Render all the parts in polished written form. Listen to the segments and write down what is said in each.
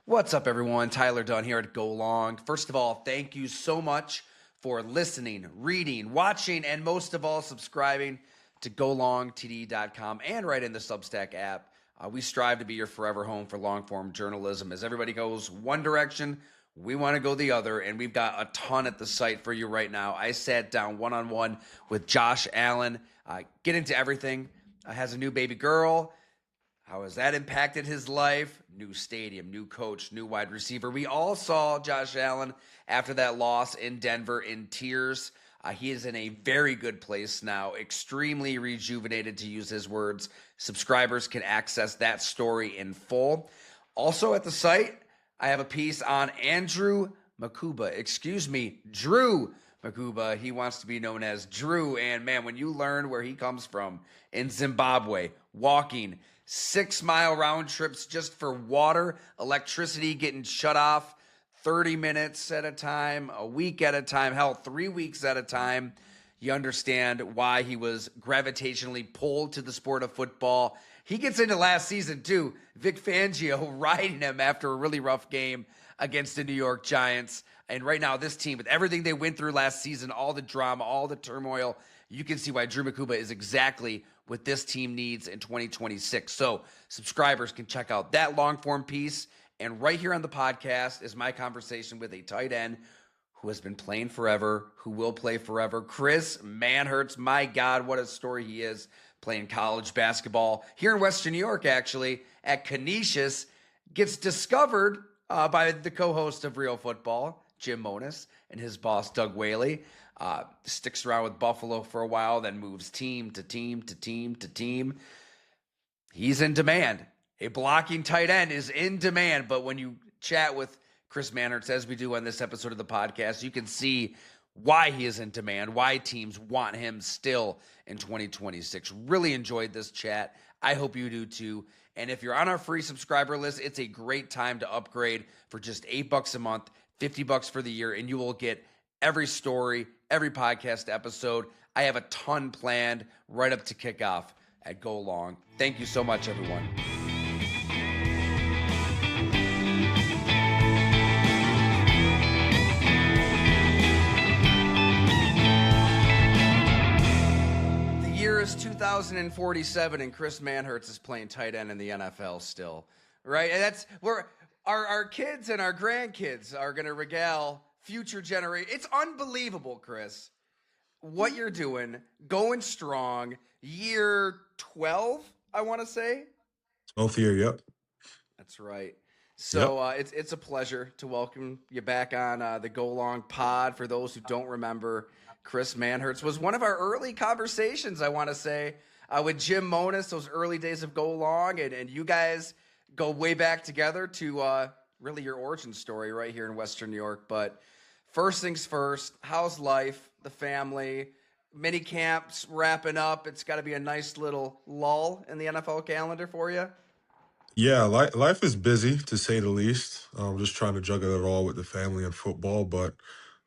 What's up, everyone? Tyler Dunn here at Go Long. First of all, thank you so much for listening, reading, watching, and most of all, subscribing to golongtd.com and right in the Substack app. We strive to be your forever home for long-form journalism. As everybody goes one direction, we want to go the other, and we've got a ton at the site for you right now. I sat down one-on-one with Josh Allen, get into everything. Has a new baby girl. How has that impacted his life? New stadium, new coach, new wide receiver. We all saw Josh Allen after that loss in Denver in tears. He is in a very good place now, extremely rejuvenated, to use his words. Subscribers can access that story in full. Also at the site, I have a piece on Drew Makuba. He wants to be known as Drew. And man, when you learn where he comes from in Zimbabwe, walking 6-mile round trips just for water, electricity getting shut off 30 minutes at a time, a week at a time, hell, 3 weeks at a time. You understand why he was gravitationally pulled to the sport of football. He gets into last season too. Vic Fangio riding him after a really rough game against the New York Giants. And right now, this team, with everything they went through last season, all the drama, all the turmoil, you can see why Drew Makuba is exactly what this team needs in 2026. So subscribers can check out that long-form piece. And right here on the podcast is my conversation with a tight end who has been playing forever, who will play forever, Chris Manhertz. My God, what a story he is, playing college basketball here in Western New York, actually, at Canisius. Gets discovered by the co-host of Real Football, Jim Monos, and his boss, Doug Whaley. Sticks around with Buffalo for a while, then moves team to team to team to team. He's in demand. A blocking tight end is in demand, but when you chat with Chris Manhertz, as we do on this episode of the podcast, you can see why he is in demand, why teams want him still in 2026. Really enjoyed this chat. I hope you do too. And if you're on our free subscriber list, it's a great time to upgrade for just $8 a month, $50 for the year, and you will get every story, every podcast episode. I have a ton planned right up to kickoff at Go Long. Thank you so much, everyone. The year is 2047, and Chris Manhertz is playing tight end in the NFL still, right? And that's where our kids and our grandkids are going to regale future generation. It's unbelievable, Chris, what you're doing, going strong. Year 12, I want to say. 12th year, yep. That's right. So it's a pleasure to welcome you back on the Go Long pod. For those who don't remember, Chris Manhertz was one of our early conversations, I want to say, with Jim Monos, those early days of Go Long. And you guys go way back together to really your origin story right here in Western New York. But first things first, how's life, the family, mini camps wrapping up? It's got to be a nice little lull in the NFL calendar for you. Yeah, life is busy, to say the least. Just trying to juggle it all with the family and football. But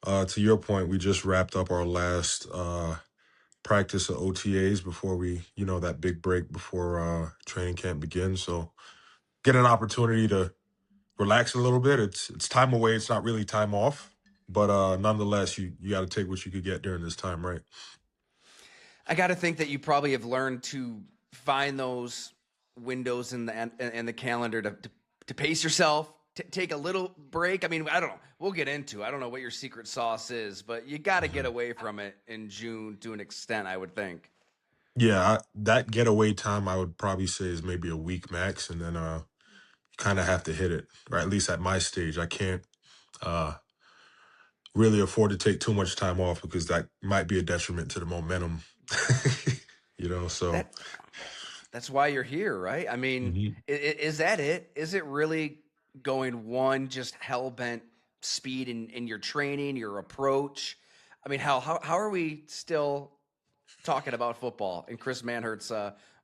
to your point, we just wrapped up our last practice of OTAs before that big break before training camp begins. So get an opportunity to relax a little bit. It's time away. It's not really time off. But nonetheless, you got to take what you could get during this time, right? I got to think that you probably have learned to find those windows in the calendar to pace yourself, take a little break. I mean, I don't know. We'll get into. I don't know what your secret sauce is, but you got to get away from it in June to an extent, I would think. Yeah, that getaway time I would probably say is maybe a week max, and then you kind of have to hit it, or at least at my stage. I can't really afford to take too much time off because that might be a detriment to the momentum. So that's why you're here, right? I mean, is that it? Is it really going one just hell-bent speed in your training, your approach? I mean, how are we still talking about football and Chris Manhertz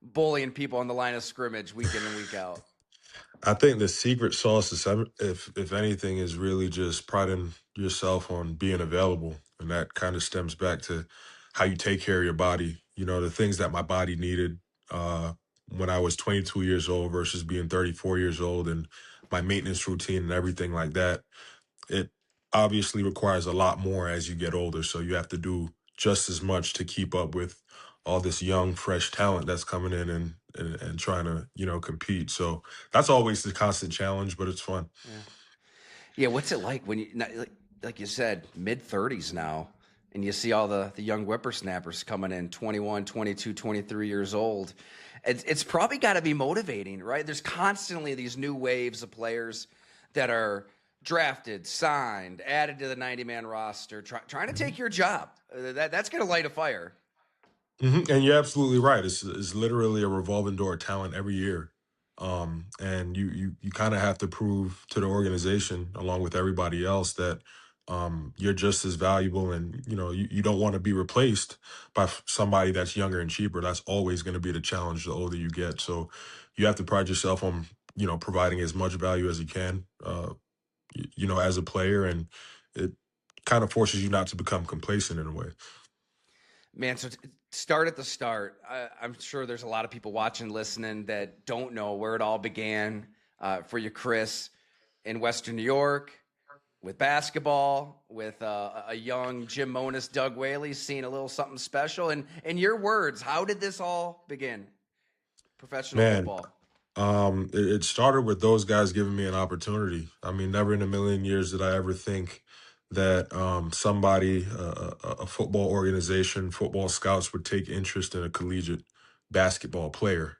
bullying people on the line of scrimmage week in and week out? I think the secret sauce is, if anything, is really just priding yourself on being available. And that kind of stems back to how you take care of your body. The things that my body needed when I was 22 years old versus being 34 years old. And my maintenance routine and everything like that, it obviously requires a lot more as you get older. So you have to do just as much to keep up with all this young, fresh talent that's coming in and trying to, compete. So that's always the constant challenge, but it's fun. Yeah. Yeah, what's it like when like you said, mid-30s now, and you see all the young whippersnappers coming in 21, 22, 23 years old? It's probably got to be motivating, right? There's constantly these new waves of players that are drafted, signed, added to the 90-man roster, trying to take your job. That's going to light a fire. And you're absolutely right. It's literally a revolving door of talent every year. And you kind of have to prove to the organization, along with everybody else, that you're just as valuable, and you don't want to be replaced by somebody that's younger and cheaper. That's always going to be the challenge the older you get. So you have to pride yourself on providing as much value as you can, as a player, and it kind of forces you not to become complacent in a way. Man, so start at the start. I'm sure there's a lot of people watching, listening that don't know where it all began for you, Chris, in Western New York with basketball, with a young Jim Monis, Doug Whaley, seeing a little something special. And in your words, how did this all begin? Professional Man, football. it started with those guys giving me an opportunity. I mean, never in a million years did I ever think that somebody, a football organization, football scouts would take interest in a collegiate basketball player.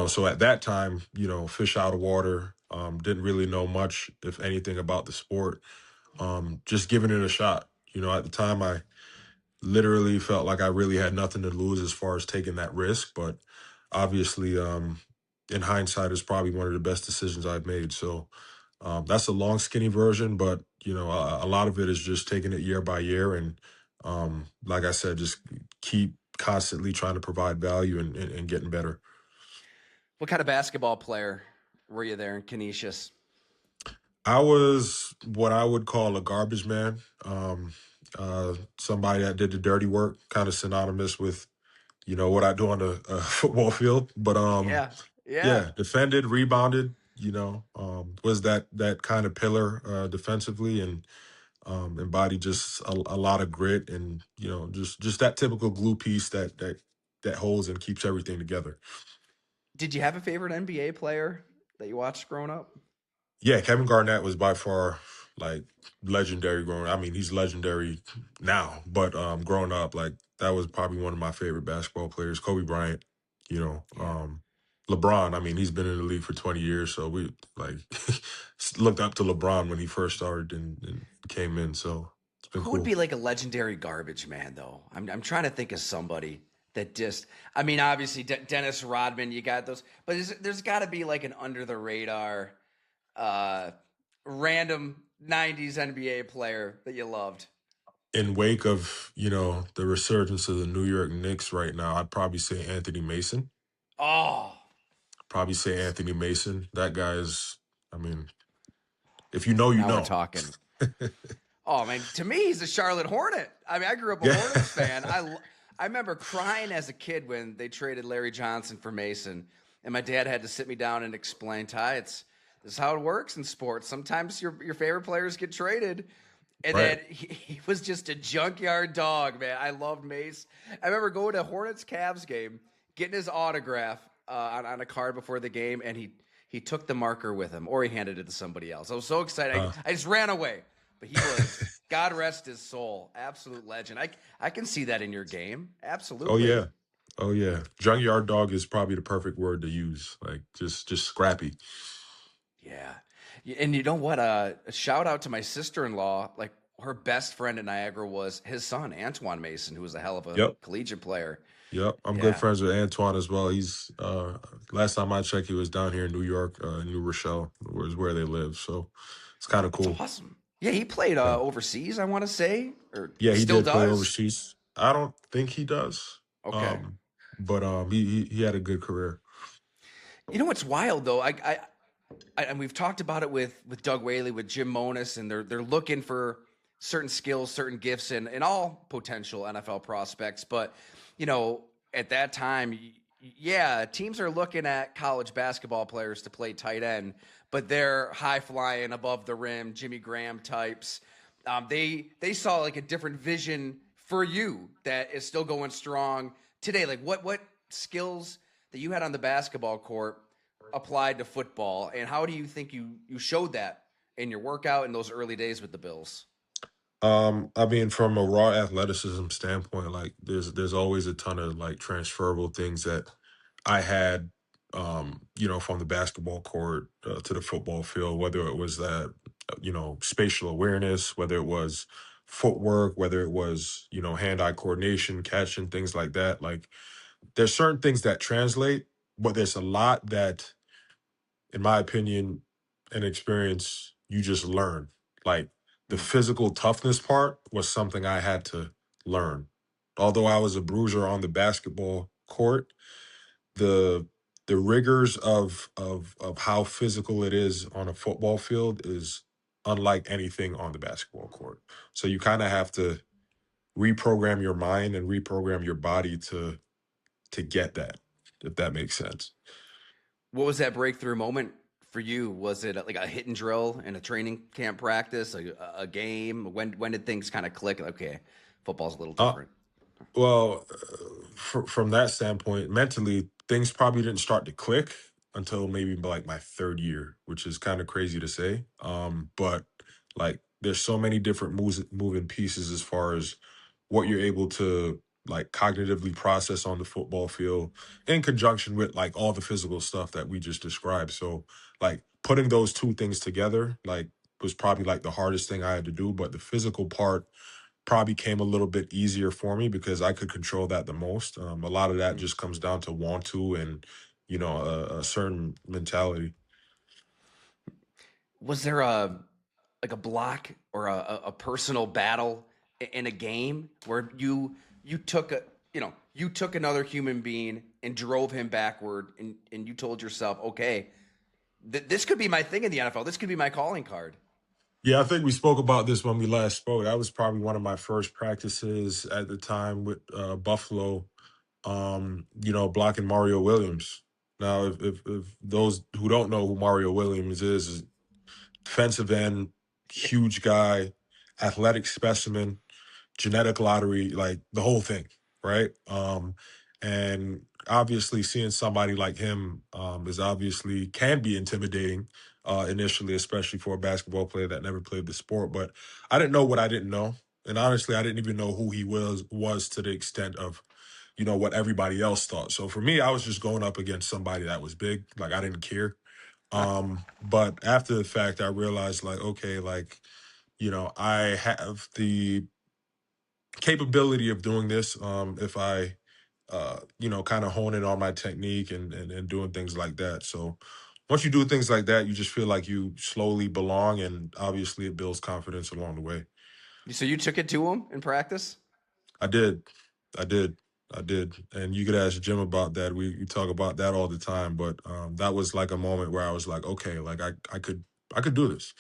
So at that time, fish out of water, didn't really know much, if anything, about the sport. Just giving it a shot. At the time, I literally felt like I really had nothing to lose as far as taking that risk. But obviously, in hindsight, it's probably one of the best decisions I've made. So that's a long, skinny version, but a lot of it is just taking it year by year, and like I said, just keep constantly trying to provide value and getting better. What kind of basketball player were you there in Canisius? I was what I would call a garbage man. Somebody that did the dirty work, kind of synonymous with what I do on the football field. But Yeah, yeah. yeah, defended, rebounded. Was that kind of pillar defensively, and embodied just a lot of grit, and just that typical glue piece that holds and keeps everything together. Did you have a favorite NBA player that you watched growing up? Yeah, Kevin Garnett was by far like legendary growing. I mean, he's legendary now, but growing up, like that was probably one of my favorite basketball players. Kobe Bryant, you know, Yeah. um, LeBron. I mean, he's been in the league for 20 years, so we like looked up to LeBron when he first started and came in. So it's been Who would cool. be like a legendary garbage man though? I'm trying to think of somebody that just. I mean, obviously Dennis Rodman. You got those, but there's got to be like an under the radar, uh, random '90s NBA player that you loved. In wake of the resurgence of the New York Knicks right now, I'd probably say Anthony Mason. Oh, Probably say Anthony Mason. That guy is. I mean, if you know, you now we're know. talking. Oh man, to me, he's a Charlotte Hornet. I mean, I grew up a Yeah. Hornets fan. I remember crying as a kid when they traded Larry Johnson for Mason, and my dad had to sit me down and explain, Ty, this is how it works in sports. Sometimes your favorite players get traded, and Right. then he was just a junkyard dog, man. I loved Mace. I remember going to Hornets Cavs game, getting his autograph on a card before the game, and he took the marker with him, or he handed it to somebody else. I was so excited. Uh, I just ran away. But he was, God rest his soul, absolute legend. I can see that in your game. oh Absolutely. yeah. Oh yeah. Junkyard dog is probably the perfect word to use. Like just scrappy. Yeah. And you know what? A shout out to my sister-in-law. Like her best friend in Niagara was his son, Antoine Mason, who was a hell of a Yep. collegiate player. Yep. I'm good Yeah. friends with Antoine as well. He's last time I checked, he was down here in New York, New Rochelle, where they live. So it's kind of That's cool. awesome. Yeah, he played Yeah. overseas, I want to say, or Yeah, he still did play does. overseas. I don't think he does. Okay. But he had a good career. You know what's wild though? And we've talked about it with Doug Whaley, with Jim Monis, and they're looking for certain skills, certain gifts in all potential NFL prospects. But at that time, yeah, teams are looking at college basketball players to play tight end. but they're high flying above the rim, Jimmy Graham types. They saw like a different vision for you that is still going strong today. Like what skills that you had on the basketball court applied to football, and how do you think you showed that in your workout in those early days with the Bills? I mean, from a raw athleticism standpoint, like there's always a ton of like transferable things that I had, from the basketball court to the football field, whether it was that, spatial awareness, whether it was footwork, whether it was, hand-eye coordination, catching, things like that. Like there's certain things that translate, but there's a lot that, in my opinion and experience, you just learn. Like the Mm. physical toughness part was something I had to learn. Although I was a bruiser on the basketball court, the the rigors of how physical it is on a football field is unlike anything on the basketball court. So you kind of have to reprogram your mind and reprogram your body to get that, if that makes sense. What was that breakthrough moment for you? Was it like a hit and drill in a training camp practice, a game? When did things kind of click? Okay, football's a little Uh, different. Well, from that standpoint, mentally, things probably didn't start to click until maybe like my third year, which is kind of crazy to say. But like, there's so many different moving pieces as far as what you're able to like cognitively process on the football field in conjunction with like all the physical stuff that we just described. So like putting those two things together, like was probably like the hardest thing I had to do, but the physical part probably came a little bit easier for me because I could control that the most. A lot of that Mm. just comes down to want to and a certain mentality. Was there a like a block or a personal battle in a game where you took a you took another human being and drove him backward, and you told yourself, okay, this could be my thing in the NFL. This could be my calling card. Yeah, I think we spoke about this when we last spoke. That was probably one of my first practices at the time with Buffalo. Blocking Mario Williams. Now, if those who don't know who Mario Williams is defensive end, huge guy, athletic specimen, genetic lottery, like the whole thing, right? And obviously, seeing somebody like him is obviously can be intimidating initially, especially for a basketball player that never played the sport. But I didn't know what I didn't know, and honestly, I didn't even know who he was to the extent of what everybody else thought. So for me, I was just going up against somebody that was big. Like I didn't care. But after the fact, I realized like, okay, like I have the capability of doing this if I kind of hone in on my technique and doing things like that. So once you do things like that, you just feel like you slowly belong, and obviously it builds confidence along the way. So you took it to him in practice? I did. I did. I did. And you could ask Jim about that. We talk about that all the time, but that was like a moment where I was like, okay, like I could do this,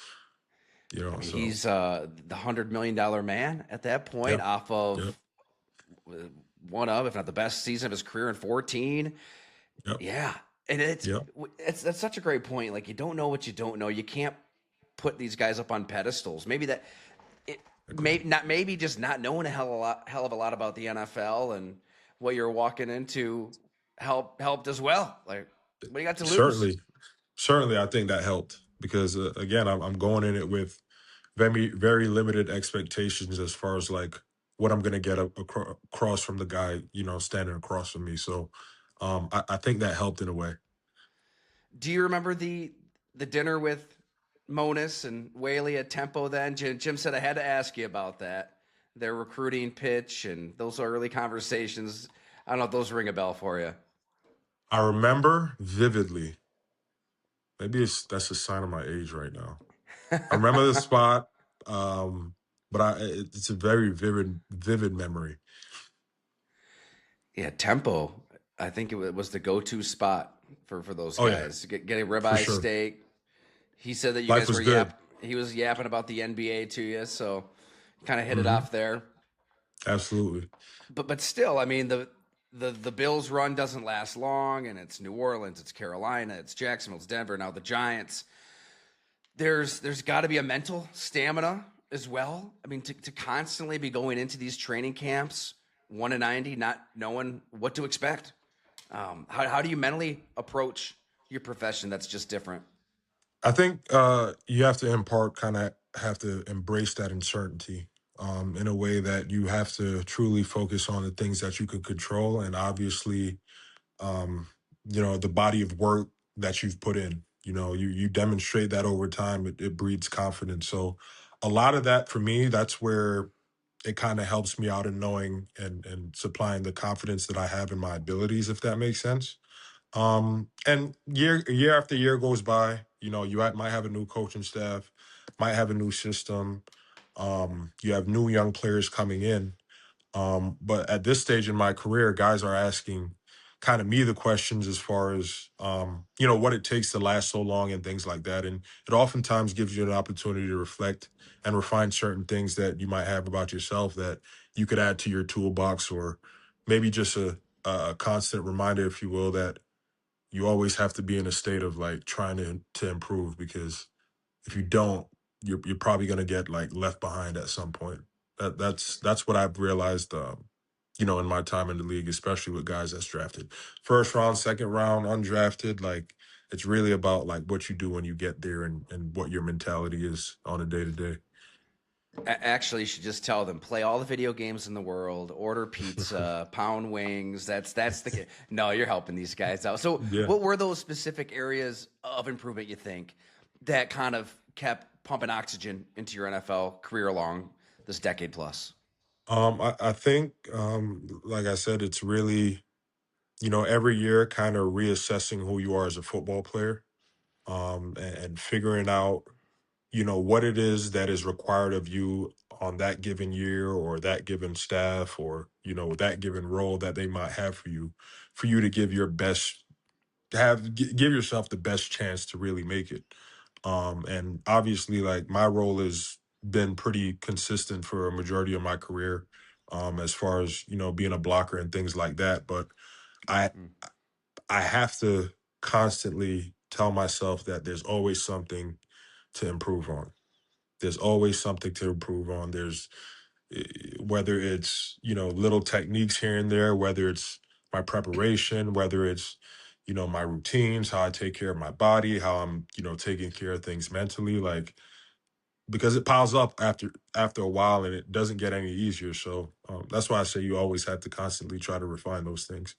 I mean, so he's the $100 million man at that point, yep, off yep, of uh, one of, if not the best season of his career in 14. yep, Yeah, and yep. it's that's such a great point. Like you don't know what you don't know. You can't put these guys up on pedestals. Maybe that it may Agreed. not maybe just not knowing a hell of a lot about the NFL and what you're walking into helped as well. Like what do you got to lose? Certainly, certainly, I think that helped because again, I'm going in it with very very limited expectations as far as like what I'm gonna get across from the guy standing across from me. So I think that helped in a way. Do you remember the dinner with Monis and Whaley at Tempo then? Jim said I had to ask you about that. Their recruiting pitch and those early conversations. I don't know if those ring a bell for you. I remember vividly. Maybe that's a sign of my age right now. I remember the spot, um, but it's a very vivid memory. Yeah, Tempo. I think it was the go-to spot for those Oh yeah, guys. Get a for ribeye sure. steak. He said that you Life guys was were good. He was yapping about the NBA to you, so kind of hit it Hmm. off there. Absolutely. But still, I mean the Bills run doesn't last long, and it's New Orleans, it's Carolina, it's Jacksonville, it's Denver, now the Giants. There's got to be a mental stamina as well. I mean, to constantly be going into these training camps 1 to 90, not knowing what to expect. How do you mentally approach your profession that's just different? I think you have to impart kind of have to embrace that uncertainty in a way that you have to truly focus on the things that you can control, and obviously, um, the body of work that you've put in. You demonstrate that over time. It breeds confidence. So, a lot of that for me, that's where it kind of helps me out in knowing and supplying the confidence that I have in my abilities, if that makes sense. And year after year goes by, might have a new coaching staff, might have a new system. You have new young players coming in. But at this stage in my career, guys are asking kind of me the questions as far as what it takes to last so long and things like that. And it oftentimes gives you an opportunity to reflect and refine certain things that you might have about yourself that you could add to your toolbox, or maybe just a constant reminder, if you will, that you always have to be in a state of like trying to improve, because if you don't, you're probably gonna get like left behind at some point. That's what I've realized. In my time in the league, especially with guys that's drafted first round, second round, undrafted, like it's really about like what you do when you get there, and what your mentality is on a day to day. Actually, you should just tell them play all the video games in the world, order pizza, pound wings. That's the no. You're helping these guys out. So, Yeah. what were those specific areas of improvement you think that kind of kept pumping oxygen into your NFL career along this decade plus? I think, like I said, it's really, every year kind of reassessing who you are as a football player, and figuring out, what it is that is required of you on that given year, or that given staff, or, that given role that they might have for you to give your best, give yourself the best chance to really make it. And obviously, like my role has been pretty consistent for a majority of my career, as far as, being a blocker and things like that. But I Mm. I have to constantly tell myself that there's always something to improve on. There's always something to improve on. Whether it's, little techniques here and there, whether it's my preparation, whether it's, my routines, how I take care of my body, how I'm, taking care of things mentally, like, because it piles up after a while, and it doesn't get any easier. So that's why I say you always have to constantly try to refine those things.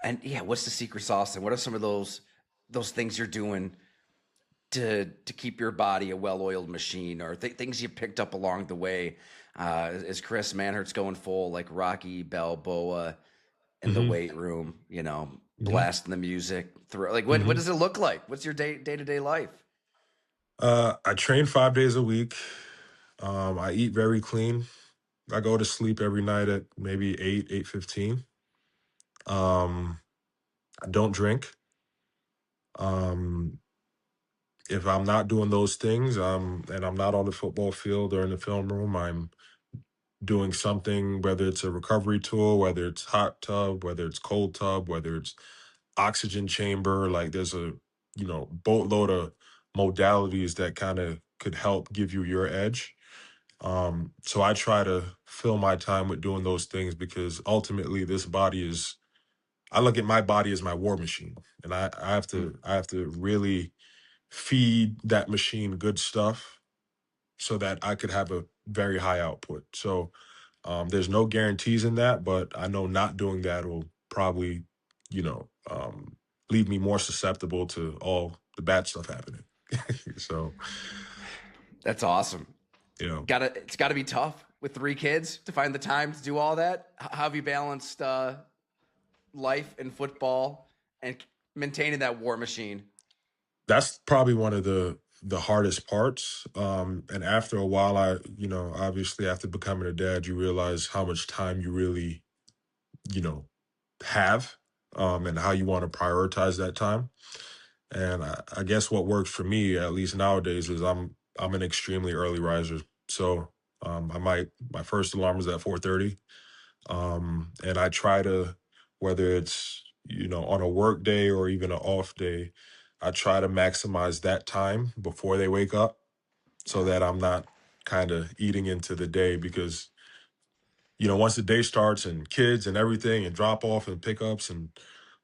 And yeah, what's the secret sauce? And what are some of those things you're doing to keep your body a well-oiled machine, or things you picked up along the way? Is Chris Manhertz going full like Rocky Balboa in the Hmm. weight room? Yeah. Blasting the music through. Like, what Hmm. does it look like? What's your day to day life? I train 5 days a week. I eat very clean. I go to sleep every night at maybe 8:15. Um, I don't drink. Um, if I'm not doing those things, and I'm not on the football field or in the film room, I'm doing something, whether it's a recovery tool, whether it's hot tub, whether it's cold tub, whether it's oxygen chamber. Like there's a, boatload of modalities that kind of could help give you your edge. So I try to fill my time with doing those things, because ultimately I look at my body as my war machine, and I have Mm. to really feed that machine good stuff so that I could have a very high output. So there's no guarantees in that, but I know not doing that will probably, you know, um, leave me more susceptible to all the bad stuff happening. So, That's awesome. you know, It's gotta be tough with 3 kids to find the time to do all that. How have you balanced life and football and maintaining that war machine? that's probably one of the hardest parts. And after a while, obviously after becoming a dad, you realize how much time you really, you know, have, and how you want to prioritize that time. And I guess what works for me, at least nowadays, is I'm an extremely early riser. So my first alarm is at 4:30, and I try to, whether it's on a work day or even an off day, I try to maximize that time before they wake up so Yeah. that I'm not kind of eating into the day because, once the day starts and kids and everything and drop off and pickups and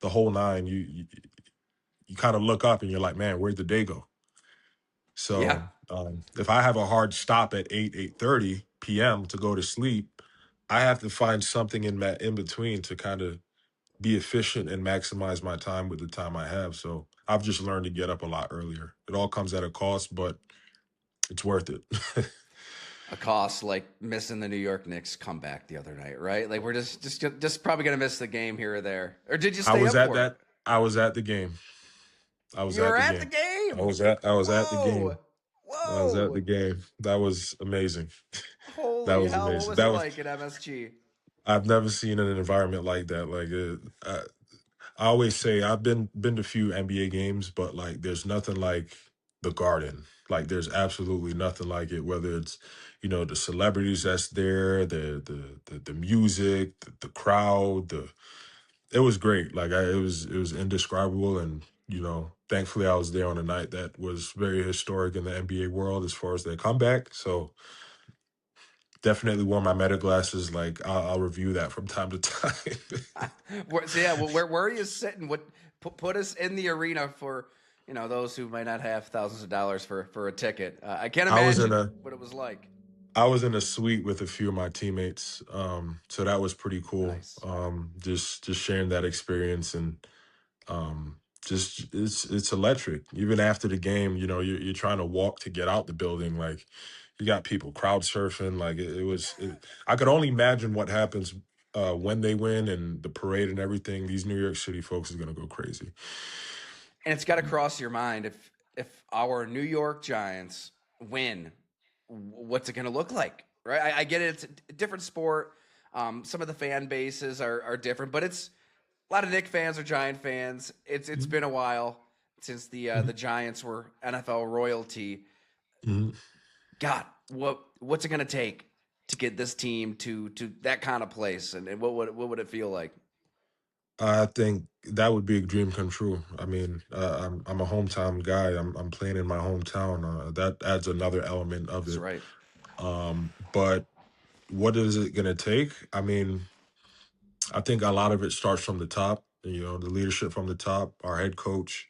the whole nine, you kind of look up and you're like, man, where'd the day go? Yeah. So if I have a hard stop at 8:30 p.m. to go to sleep, I have to find something in that in between to kind of be efficient and maximize my time with the time I have. So I've just learned to get up a lot earlier. It all comes at a cost, but it's worth it. A cost like missing the New York Knicks comeback the other night, right? Like we're just probably gonna miss the game here or there. Or did you I stay was up at for it? that. I was at the game. I was You at were the at the game. game. I was at the Whoa. game. I was at Whoa. the game. That was amazing. That Holy was hell. What amazing. was it That was like at MSG? I've never seen an environment like that. Like I always say I've been to a few NBA games, but like there's nothing like the Garden. Like there's absolutely nothing like it. Whether it's the celebrities that's there, the music, the crowd, it was great. Like it was indescribable, and thankfully I was there on a night that was very historic in the NBA world as far as their comeback. So definitely wore my meta glasses. Like I'll review that from time to time. So yeah, well, where are you sitting? What put us in the arena for those who might not have thousands of dollars for a ticket. I can't I was in imagine a what it was like. I was in a suite with a few of my teammates, so that was pretty cool. Nice. Just sharing that experience and just it's electric. Even after the game, you're trying to walk to get out the building. Like you got people crowd surfing. Like it was. I could only imagine what happens when they win and the parade and everything. These New York City folks is gonna go crazy. And it's got to cross your mind if our New York Giants win, what's it going to look like? Right? I get it. It's a different sport. Some of the fan bases are different, but it's a lot of Knick fans are Giant fans. It's Mhm. been a while since the Mhm. Giants were NFL royalty. Mhm. God, what's it going to take to get this team to that kind of place, and what would it feel like? I think that would be a dream come true. I mean, I'm a hometown guy. I'm playing in my hometown. That adds another element of That's it. right. But what is it going to take? I mean, I think a lot of it starts from the top. The leadership from the top, our head coach,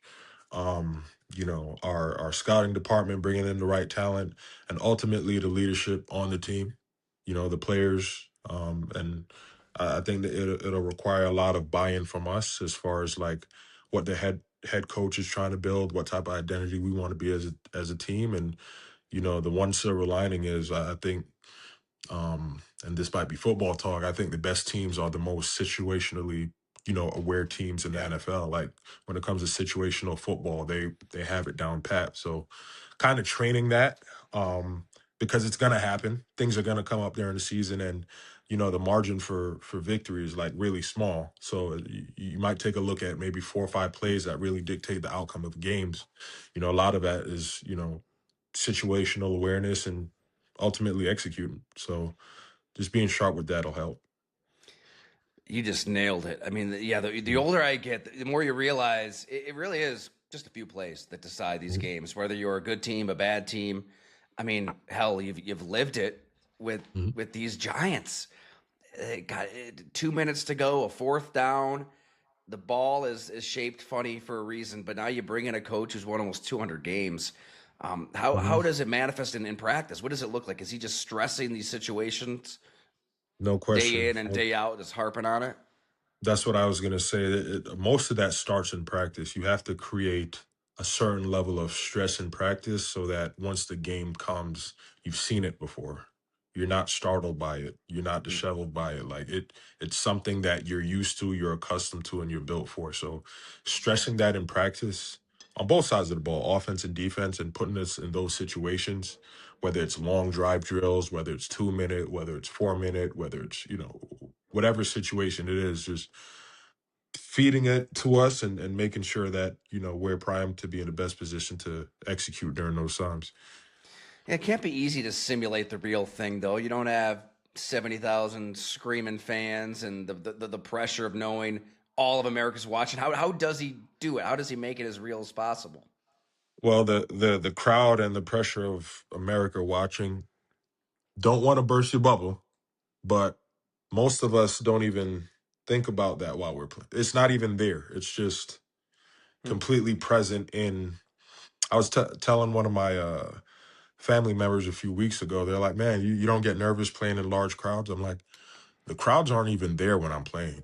our scouting department bringing in the right talent, and ultimately the leadership on the team. The players, and I think that it'll require a lot of buy-in from us as far as like what the head coach is trying to build, what type of identity we want to be as a team, and the one silver lining is I think and this might be football talk. I think the best teams are the most situationally, aware teams in the Yeah. NFL. Like when it comes to situational football, they have it down pat. So, kind of training that because it's gonna happen. Things are gonna come up during the season, and the margin for victory is like really small. So you might take a look at maybe 4 or 5 plays that really dictate the outcome of games. A lot of that is situational awareness and ultimately executing. So just being sharp with that'll help. You just nailed it. I mean, yeah, the Mhm. older I get, the more you realize it really is just a few plays that decide these Mhm. games, whether you're a good team, a bad team. I mean, hell, you've lived it with Mhm. with these Giants. Got 2 minutes to go, a fourth down. The ball is shaped funny for a reason, but now you bring in a coach who's won almost 200 games. How Mhm. does it manifest in practice? What does it look like? Is he just stressing these situations No day question. in and day out, just harping on it? That's what I was going to say. Most of that starts in practice. You have to create a certain level of stress in practice so that once the game comes, you've seen it before. You're not startled by it. You're not Mm. disheveled by it. Like it's something that you're used to, you're accustomed to, and you're built for. So stressing that in practice on both sides of the ball, offense and defense, and putting us in those situations, whether it's long drive drills, whether it's 2 minute, whether it's 4 minute, whether it's, whatever situation it is, just feeding it to us and making sure that we're primed to be in the best position to execute during those times. Yeah, it can't be easy to simulate the real thing, though. You don't have 70,000 screaming fans and the pressure of knowing all of America's watching. How does he do it? How does he make it as real as possible? Well, the crowd and the pressure of America watching don't want to burst your bubble, but most of us don't even think about that while we're playing. It's not even there. It's just Hmm. completely present in. I was telling one of my family members a few weeks ago. They're like, "Man, you don't get nervous playing in large crowds." I'm like, "The crowds aren't even there when I'm playing.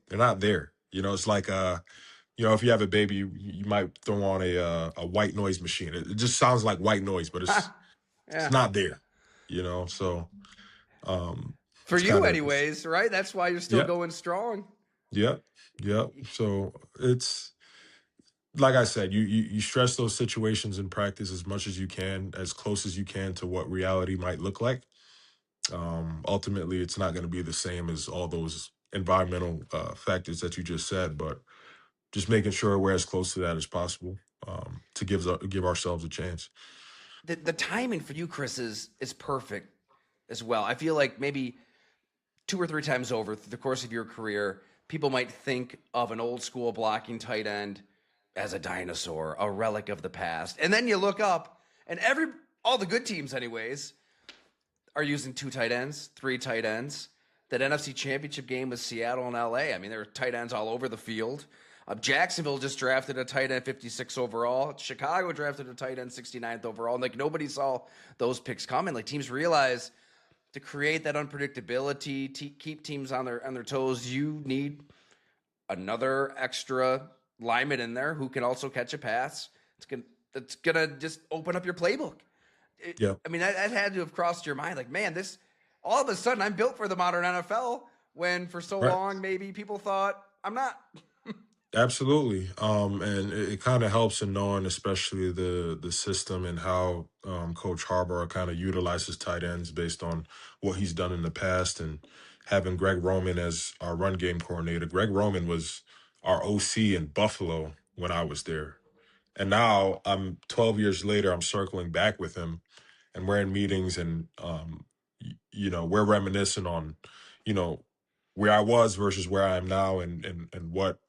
They're not there." It's like if you have a baby, you might throw on a white noise machine. It just sounds like white noise, but it's Yeah. not there. So For it's you, kind of anyways, right? That's why you're still yeah, going strong. yeah, yeah. So it's like I said, you stress those situations in practice as much as you can, as close as you can to what reality might look like. Ultimately, it's not going to be the same as all those environmental factors that you just said, but just making sure we're as close to that as possible to give ourselves a chance. The timing for you, Chris, is perfect as well. I feel like maybe two or three times over through the course of your career, people might think of an old school blocking tight end as a dinosaur, a relic of the past. And then you look up and all the good teams anyways are using two tight ends, three tight ends. That NFC Championship game with Seattle and LA. I mean, there were tight ends all over the field. Jacksonville just drafted a tight end 56 overall. Chicago drafted a tight end 69th overall. And like nobody saw those picks coming. Like teams realize to create that unpredictability, to keep teams on their toes, you need another extra lineman in there who can also catch a pass. It's gonna just open up your playbook. Yeah, I mean, that had to have crossed your mind. Like, man, this all of a sudden I'm built for the modern NFL. When for so right. long maybe people thought I'm not. Absolutely. And it kind of helps in knowing, especially the system and how Coach Harbaugh kind of utilizes tight ends based on what he's done in the past, and having Greg Roman as our run game coordinator. Greg Roman was our OC in Buffalo when I was there, and now I'm 12 years later. I'm circling back with him, and we're in meetings, and we're reminiscing on, you know, where I was versus where I am now, and what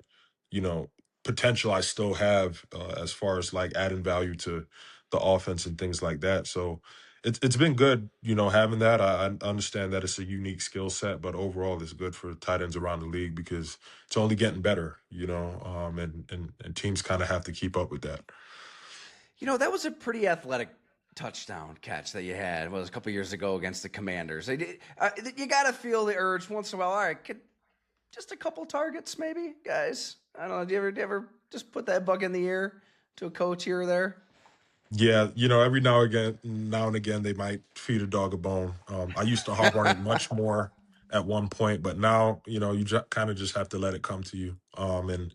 you know potential I still have as far as like adding value to the offense and things like that. So it's been good, having that. I understand that it's a unique skill set, but overall it's good for tight ends around the league because it's only getting better, and teams kind of have to keep up with that. That was a pretty athletic touchdown catch that you had. It was a couple years ago against the Commanders. You got to feel the urge once in a while. All right, just a couple targets, maybe, guys. I don't know. Do you ever just put that bug in the ear to a coach here or there? Yeah, every now and again, they might feed a dog a bone. I used to harp on it much more at one point, but now, you kind of just have to let it come to you. And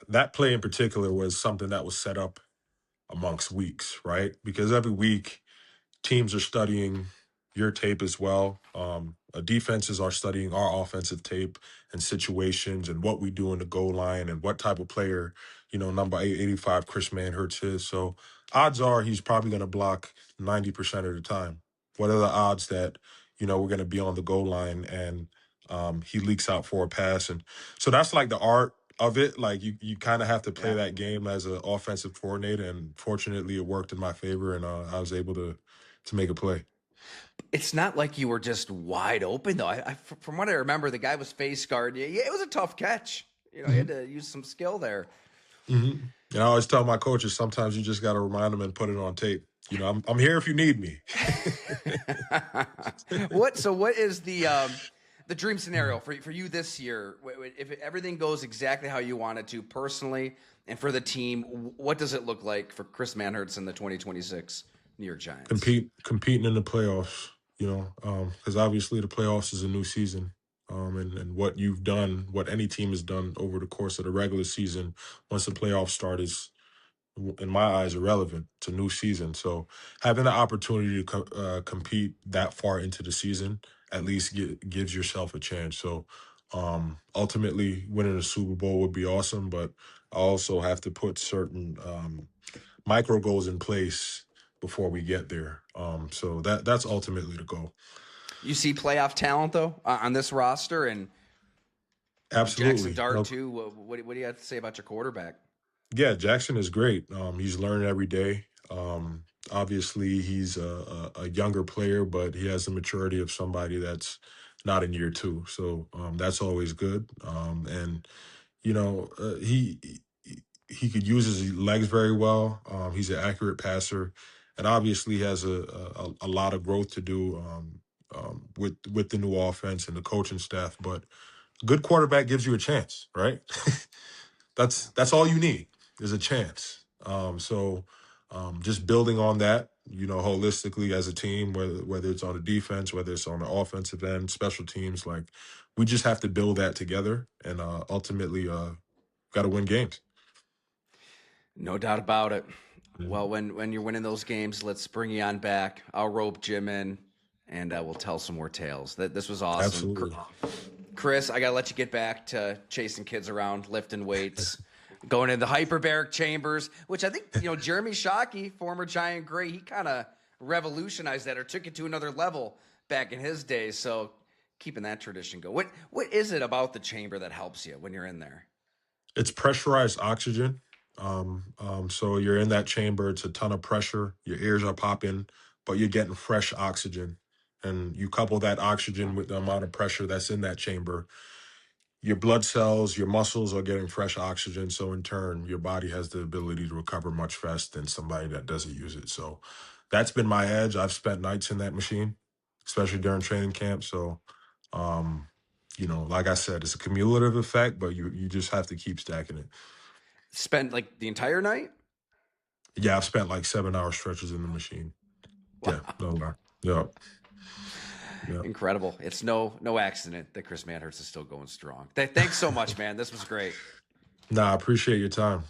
that play in particular was something that was set up amongst weeks, right? Because every week teams are studying your tape as well. Defenses are studying our offensive tape and situations and what we do in the goal line and what type of player, number 885 Chris Manhertz is. So odds are he's probably going to block 90% of the time. What are the odds that, we're going to be on the goal line and he leaks out for a pass? And so that's like the art of it. Like you kind of have to play Yeah. that game as an offensive coordinator. And fortunately, it worked in my favor, and I was able to make a play. It's not like you were just wide open, though. From what I remember, the guy was face guard. Yeah, it was a tough catch. You had Hmm. to use some skill there. Hmm. And I always tell my coaches sometimes you just got to remind them and put it on tape. I'm here if you need me. What is the dream scenario for you this year? If everything goes exactly how you want it to personally and for the team, what does it look like for Chris Manhertz and the 2026 New York Giants? Competing in the playoffs. Because obviously the playoffs is a new season. And what you've done, what any team has done over the course of the regular season, once the playoffs start, is in my eyes, irrelevant. It's a new season. So having the opportunity to compete that far into the season at least gives yourself a chance. So ultimately, winning a Super Bowl would be awesome, but I also have to put certain micro goals in place before we get there. So that's ultimately the goal. You see playoff talent though on this roster, and Jackson Absolutely. Dart No, too. What do you have to say about your quarterback? yeah, Jackson is great. He's learning every day. Obviously, he's a younger player, but he has the maturity of somebody that's not in year two. So that's always good. And you know, he could use his legs very well. He's an accurate passer, and obviously has a lot of growth to do with the new offense and the coaching staff. But a good quarterback gives you a chance, right? That's all you need is a chance. Just building on that, holistically as a team, whether it's on the defense, whether it's on the offensive end, special teams, like we just have to build that together and ultimately got to win games. No doubt about it. Yeah. Well, when you're winning those games, let's bring you on back. I'll rope Jim in, and we'll tell some more tales. This was awesome, Absolutely. Chris. I gotta let you get back to chasing kids around, lifting weights, going in the hyperbaric chambers, which I think Jeremy Shockey, former Giant Gray, he kind of revolutionized that or took it to another level back in his days. So keeping that tradition going. What is it about the chamber that helps you when you're in there? It's pressurized oxygen. So you're in that chamber. It's a ton of pressure. Your ears are popping, but you're getting fresh oxygen. And you couple that oxygen with the amount of pressure that's in that chamber, your blood cells, your muscles are getting fresh oxygen. So in turn, your body has the ability to recover much faster than somebody that doesn't use it. So that's been my edge. I've spent nights in that machine, especially during training camp. So, um, like I said, it's a cumulative effect, but you just have to keep stacking it. Spent like the entire night? Yeah, I've spent like 7 hour stretches in the machine. Yeah, Wow. no lie. Yeah, yeah. Incredible. It's no accident that Chris Manhertz is still going strong. Thanks so much, man. This was great. Nah, I appreciate your time.